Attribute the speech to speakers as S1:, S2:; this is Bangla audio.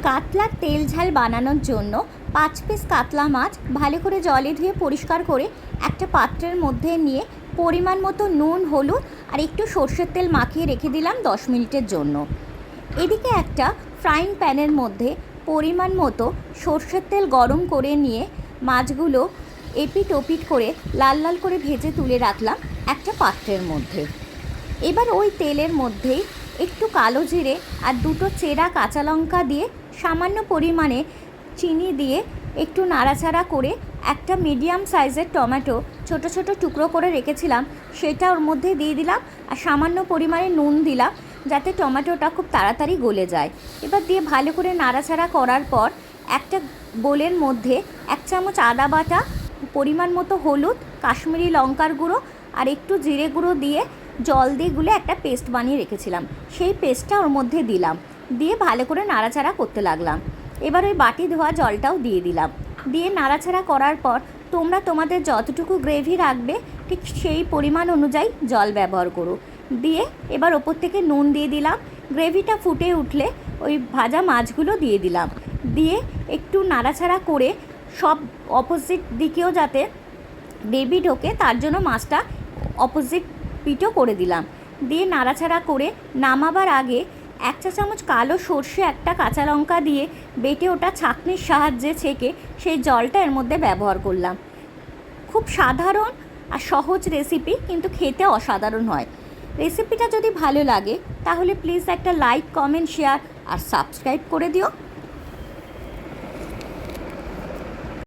S1: কাতলার তেল ঝাল বানানোর জন্য 5 পিস কাতলা মাছ ভালো করে জলে ধুয়ে পরিষ্কার করে একটা পাত্রের মধ্যে নিয়ে পরিমাণ মতো নুন, হলুদ আর একটু সরষের তেল মাখিয়ে রেখে দিলাম 10 মিনিটের জন্য। এদিকে একটা ফ্রাইং প্যানের মধ্যে পরিমাণ মতো সরষের তেল গরম করে নিয়ে মাছগুলো এপিট ওপিট করে লাল লাল করে ভেজে তুলে রাখলাম একটা পাত্রের মধ্যে। এবার ওই তেলের মধ্যেই একটু কালো জিরে আর দুটো চেরা কাঁচা লঙ্কা দিয়ে সামান্য পরিমাণে চিনি দিয়ে একটু নাড়াচাড়া করে একটা মিডিয়াম সাইজের টমেটো ছোট ছোট টুকরো করে রেখেছিলাম সেটা ওর মধ্যে দিয়ে দিলাম আর সামান্য পরিমাণে নুন দিলাম যাতে টমেটোটা খুব তাড়াতাড়ি গলে যায়। এবার দিয়ে ভালো করে নাড়াচাড়া করার পর একটা বোলের মধ্যে 1 চামচ আদা বাটা, পরিমাণ মতো হলুদ, কাশ্মীরি লঙ্কার গুঁড়ো আর একটু জিরে গুঁড়ো দিয়ে জল দিয়ে গুলে একটা পেস্ট বানিয়ে রেখেছিলাম, সেই পেস্টটা ওর মধ্যে দিলাম, দিয়ে ভালো করে নাড়াচাড়া করতে লাগলাম। এবার ওই বাটি ধোয়া জলটাও দিয়ে দিলাম, দিয়ে নাড়াচাড়া করার পর তোমরা তোমাদের যতটুকু গ্রেভি রাখবে ঠিক সেই পরিমাণ অনুযায়ী জল ব্যবহার করো। দিয়ে এবার ওপর থেকে নুন দিয়ে দিলাম। গ্রেভিটা ফুটে উঠলে ওই ভাজা মাছগুলো দিয়ে দিলাম, দিয়ে একটু নাড়াচাড়া করে সব অপোজিট দিকেও যাতে গ্রেভি ঢোকে তার জন্য মাছটা অপোজিট পিঠও করে দিলাম। দিয়ে নাড়াচাড়া করে নামাবার আগে 1 চা চামচ কালো সর্ষে, একটা কাঁচা লঙ্কা দিয়ে বেটে ওটা ছাঁকনির সাহায্যে ছেঁকে সেই জলটা এর মধ্যে ব্যবহার করলাম। খুব সাধারণ আর সহজ রেসিপি, কিন্তু খেতে অসাধারণ হয়। রেসিপিটা যদি ভালো লাগে তাহলে প্লিজ একটা লাইক, কমেন্ট, শেয়ার আর সাবস্ক্রাইব করে দিও।